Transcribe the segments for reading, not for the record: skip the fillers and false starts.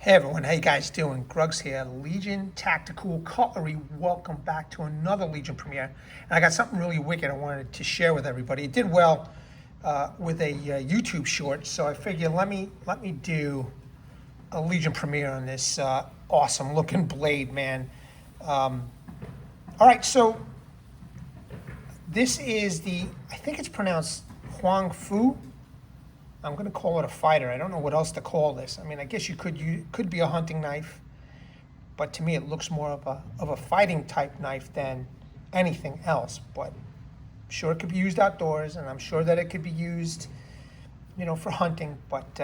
Hey everyone, how you guys doing? Grugs here, Legion Tactical Cutlery. Welcome back to another Legion premiere. And I got something really wicked I wanted to share with everybody. It did well with a YouTube short, so I figured let me do a Legion premiere on this awesome looking blade, man. All right, so this is I think it's pronounced HUANG FU. I'm going to call it a fighter. I don't know what else to call this. I mean, I guess you could be a hunting knife, but to me it looks more of a fighting type knife than anything else. But I'm sure it could be used outdoors, and I'm sure that it could be used, for hunting. But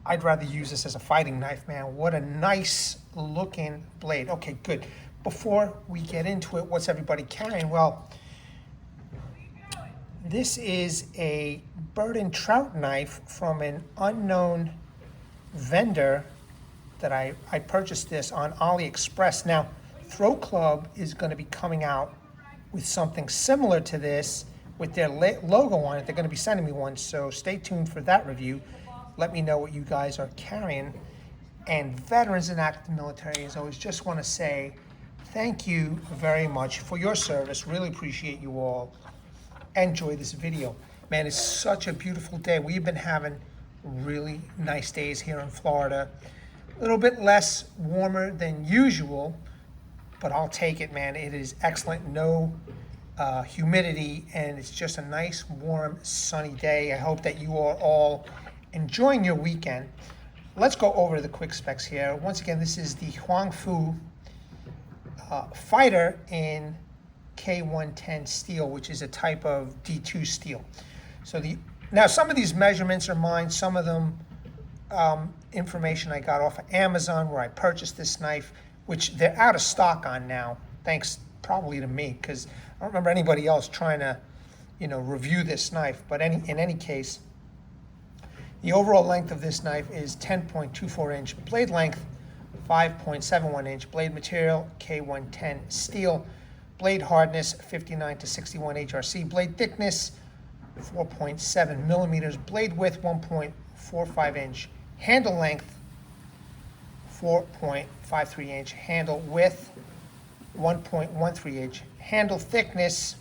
I'd rather use this as a fighting knife, man. What a nice looking blade. Okay, good. Before we get into it, what's everybody carrying? Well, this is a bird and trout knife from an unknown vendor that I purchased this on AliExpress. Now, Throw Club is going to be coming out with something similar to this with their logo on it. They're going to be sending me one, so stay tuned for that review. Let me know what you guys are carrying. And veterans and active military, as always, just want to say thank you very much for your service. Really appreciate you all. Enjoy this video. Man, it's such a beautiful day. We've been having really nice days here in Florida. A little bit less warmer than usual, but I'll take it, man. It is excellent. No humidity, and it's just a nice, warm, sunny day. I hope that you are all enjoying your weekend. Let's go over the quick specs here. Once again, this is the HUANG FU fighter in K110 steel, which is a type of D2 steel. So now some of these measurements are mine. Some of them information I got off of Amazon, where I purchased this knife, which they're out of stock on now, thanks probably to me, because I don't remember anybody else trying to, review this knife. But in any case, the overall length of this knife is 10.24 inch blade length, 5.71 inch blade material, K110 steel. Blade hardness, 59 to 61 HRC. Blade thickness, 4.7 millimeters. Blade width, 1.45 inch. Handle length, 4.53 inch. Handle width, 1.13 inch. Handle thickness,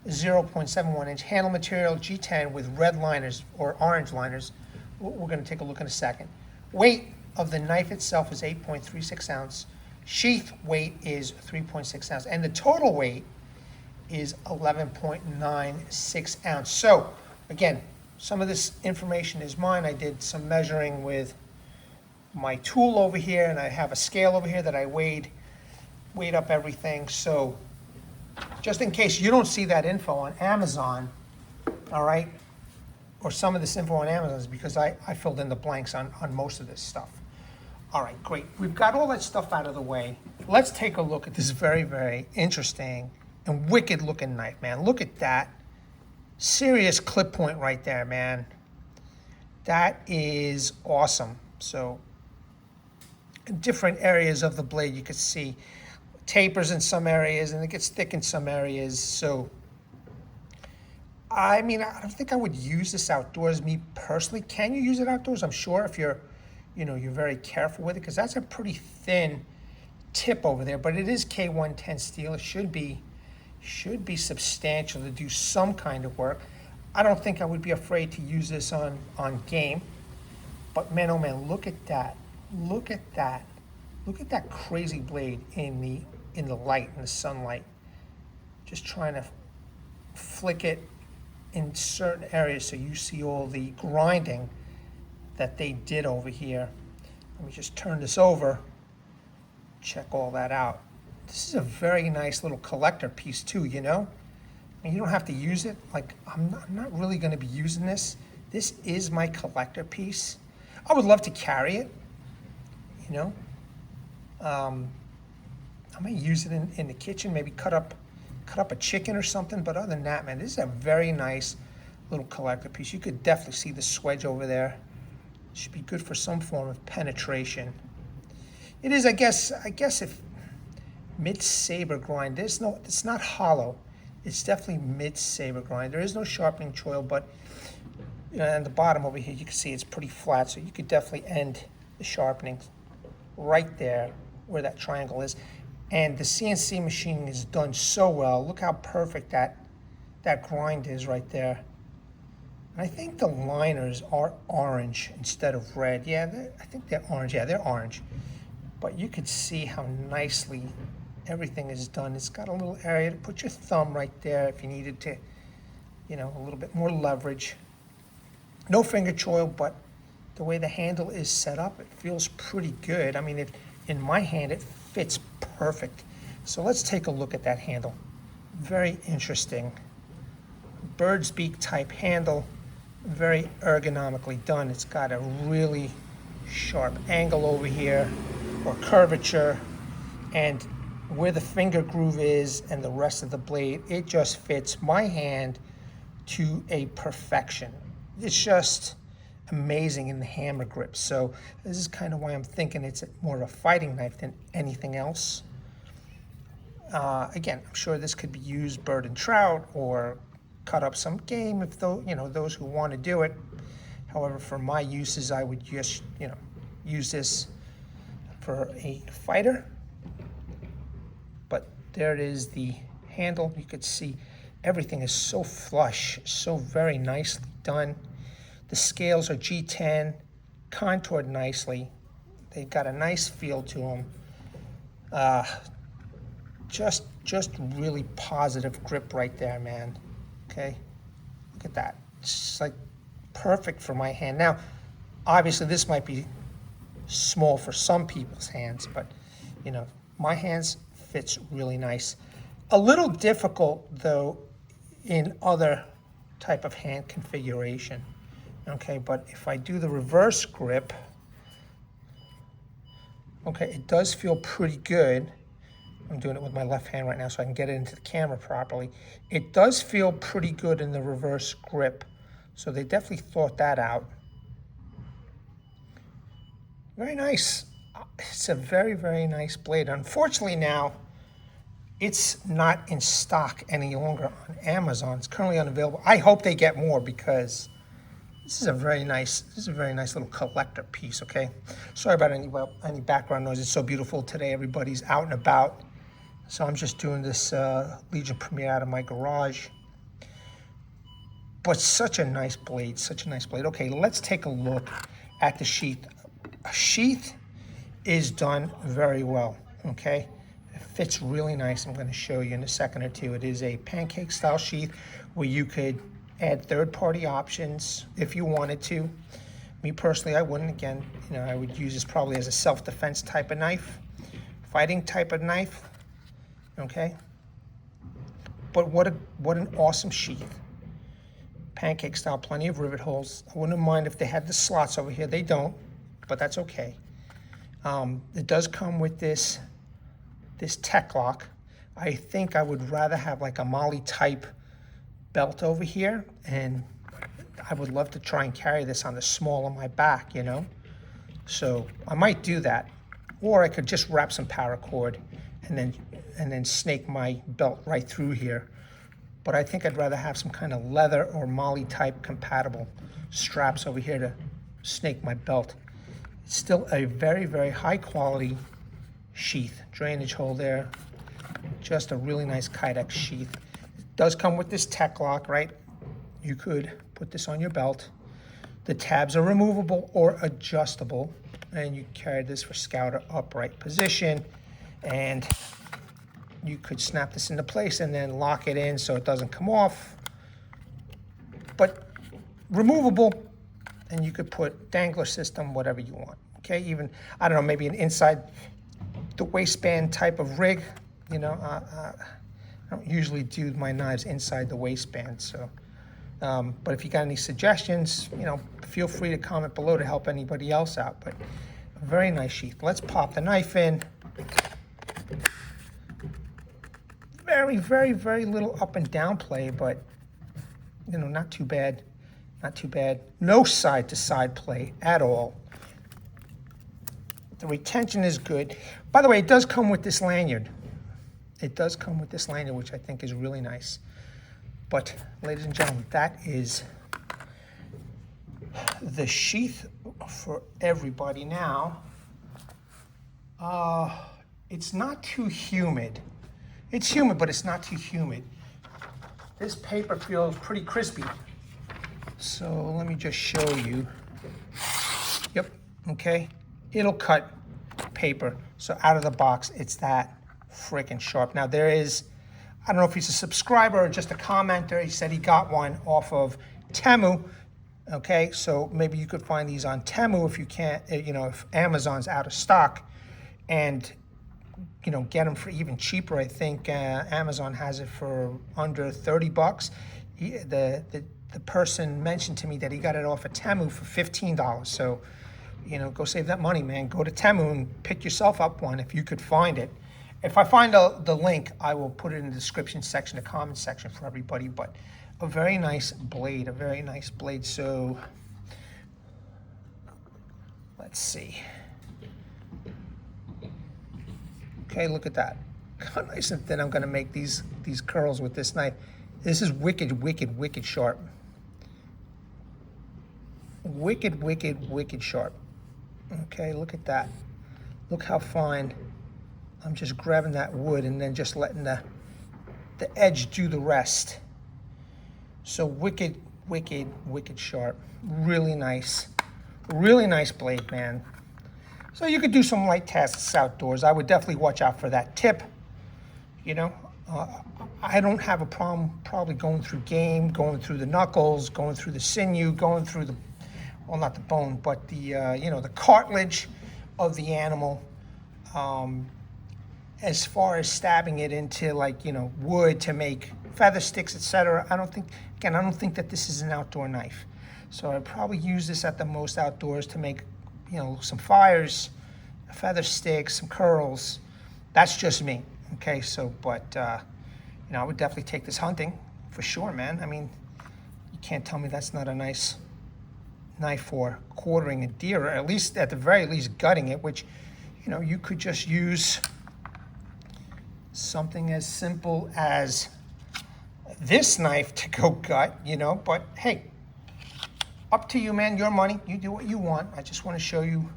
0.71 inch. Handle material, G10 with red liners or orange liners. We're going to take a look in a second. Weight of the knife itself is 8.36 ounce. Sheath weight is 3.6 ounce, and the total weight is 11.96 ounce. So again, some of this information is mine. I did some measuring with my tool over here, and I have a scale over here that I weighed up everything. So just in case you don't see that info on Amazon, all right, or some of this info on Amazon, is because I filled in the blanks on most of this stuff. All right, great. We've got all that stuff out of the way. Let's take a look at this very, very interesting and wicked looking knife, man. Look at that. Serious clip point right there, man. That is awesome. So in different areas of the blade, you could see tapers in some areas, and it gets thick in some areas. So, I mean, I don't think I would use this outdoors, me personally. Can you use it outdoors? I'm sure if you're very careful with it, because that's a pretty thin tip over there, but it is K110 steel. It should be substantial to do some kind of work. I don't think I would be afraid to use this on game, but man, oh man, look at that. Look at that. Look at that crazy blade in the light, in the sunlight. Just trying to flick it in certain areas so you see all the grinding that they did over here. Let me just turn this over, check all that out. This is a very nice little collector piece too, I mean, you don't have to use it. Like, I'm not really going to be using this. This is my collector piece. I would love to carry it, I might use it in the kitchen, maybe cut up a chicken or something. But other than that, man, this is a very nice little collector piece. You could definitely see the swedge over there. Should be good for some form of penetration. It is, I guess if mid-saber grind. It's not hollow. It's definitely mid-saber grind. There is no sharpening choil, but on the bottom over here, you can see it's pretty flat, so you could definitely end the sharpening right there where that triangle is. And the CNC machining is done so well. Look how perfect that grind is right there. And I think the liners are orange instead of red. Yeah, I think they're orange. Yeah, they're orange. But you could see how nicely everything is done. It's got a little area to put your thumb right there if you needed to, you know, a little bit more leverage. No finger choil, but the way the handle is set up, it feels pretty good. I mean, in my hand, it fits perfect. So let's take a look at that handle. Very interesting. Bird's beak type handle, very ergonomically done. It's got a really sharp angle over here, or curvature, and where the finger groove is and the rest of the blade, it just fits my hand to a perfection. It's just amazing in the hammer grip. So this is kind of why I'm thinking it's more of a fighting knife than anything else. Again, I'm sure this could be used bird and trout or cut up some game if those who want to do it. However, for my uses, I would just use this for a fighter. But there it is, the handle. You could see everything is so flush, so very nicely done. The scales are G10, contoured nicely. They've got a nice feel to them. Just really positive grip right there, man. Okay, look at that. It's like perfect for my hand. Now, obviously this might be small for some people's hands, but my hands fits really nice. A little difficult though in other type of hand configuration. Okay, but if I do the reverse grip, okay, it does feel pretty good. I'm doing it with my left hand right now so I can get it into the camera properly. It does feel pretty good in the reverse grip. So they definitely thought that out. Very nice. It's a very, very nice blade. Unfortunately now, it's not in stock any longer on Amazon. It's currently unavailable. I hope they get more because this is a very nice little collector piece, okay? Sorry about any background noise. It's so beautiful today. Everybody's out and about. So I'm just doing this Legion premiere out of my garage. But such a nice blade, such a nice blade. Okay, let's take a look at the sheath. A sheath is done very well, okay? It fits really nice. I'm going to show you in a second or two. It is a pancake style sheath where you could add third-party options if you wanted to. Me personally, I wouldn't. Again, I would use this probably as a self-defense type of knife, fighting type of knife, okay? But what an awesome sheath. Pancake style, plenty of rivet holes. I wouldn't mind if they had the slots over here. They don't, but that's okay. It does come with this tech lock. I think I would rather have like a Molly type belt over here, and I would love to try and carry this on the small of my back, So I might do that, or I could just wrap some paracord and then snake my belt right through here. But I think I'd rather have some kind of leather or Molly type compatible straps over here to snake my belt. It's still a very, very high quality sheath. Drainage hole there. Just a really nice Kydex sheath. It does come with this tech lock, right? You could put this on your belt. The tabs are removable or adjustable, and you carry this for scouter upright position, and you could snap this into place and then lock it in so it doesn't come off. But removable, and you could put dangler system, whatever you want. Okay, even, I don't know, maybe an inside the waistband type of rig. I don't usually do my knives inside the waistband, so. But if you got any suggestions, feel free to comment below to help anybody else out. But a very nice sheath. Let's pop the knife in. Very, very, very little up and down play, but not too bad. Not too bad. No side to side play at all. The retention is good. By the way, it does come with this lanyard. It does come with this lanyard, which I think is really nice. But, ladies and gentlemen, that is the sheath for everybody now. It's not too humid. It's humid, but it's not too humid. This paper feels pretty crispy. So let me just show you. Yep, okay. It'll cut paper. So out of the box, it's that freaking sharp. Now there is, I don't know if he's a subscriber or just a commenter. He said he got one off of Temu. Okay, so maybe you could find these on Temu if you can't, you know, if Amazon's out of stock, and, you know, get them for even cheaper. I think Amazon has it for under 30 bucks. The person mentioned to me that he got it off of Temu for $15. So, you know, go save that money, man. Go to Temu and pick yourself up one if you could find it. If I find the link, I will put it in the description section, the comment section for everybody. But a very nice blade, a very nice blade. So let's see. Okay, look at that. How nice and thin I'm gonna make these curls with this knife. This is wicked, wicked, wicked sharp. Wicked, wicked, wicked sharp. Okay, look at that. Look how fine. I'm just grabbing that wood and then just letting the edge do the rest. So wicked, wicked, wicked sharp. Really nice blade, man. So you could do some light tasks outdoors. I would definitely watch out for that tip. You know, I don't have a problem probably going through game, going through the knuckles, going through the sinew, going through the, well, not the bone, but the, you know, the cartilage of the animal. As far as stabbing it into, like, you know, wood to make feather sticks, etc. I don't think that this is an outdoor knife. So I'd probably use this at the most outdoors to make, you know, some fires, feather sticks, some curls. That's just me. Okay, so, but, you know, I would definitely take this hunting for sure, man. I mean, you can't tell me that's not a nice knife for quartering a deer, or at least, at the very least, gutting it, which, you know, you could just use something as simple as this knife to go gut, you know, but hey, up to you, man, your money, you do what you want. I just want to show you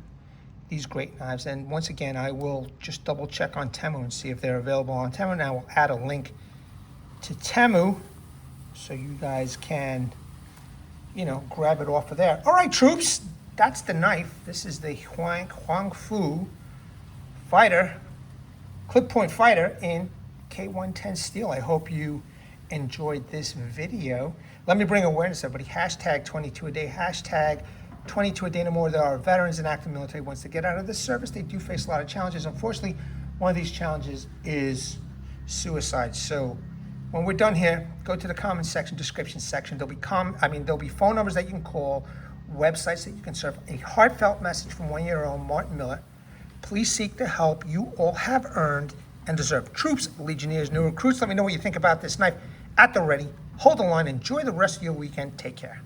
these great knives. And once again, I will just double check on Temu and see if they're available on Temu. And I will add a link to Temu so you guys can, you know, grab it off of there. All right, troops, that's the knife. This is the HUANG FU fighter, clip point fighter in K110 Steel. I hope you enjoyed this video. Let me bring awareness, everybody. Hashtag 22 a day, hashtag 22 a day no more. There are veterans and active military ones to get out of the service. They do face a lot of challenges. Unfortunately, one of these challenges is suicide. So when we're done here, go to the comment section, description section. There'll be phone numbers that you can call, websites that you can serve. A heartfelt message from one-year-old Martin Miller. Please seek the help you all have earned and deserve. Troops, Legionnaires, new recruits, let me know what you think about this knife. At the ready, hold the line, enjoy the rest of your weekend. Take care.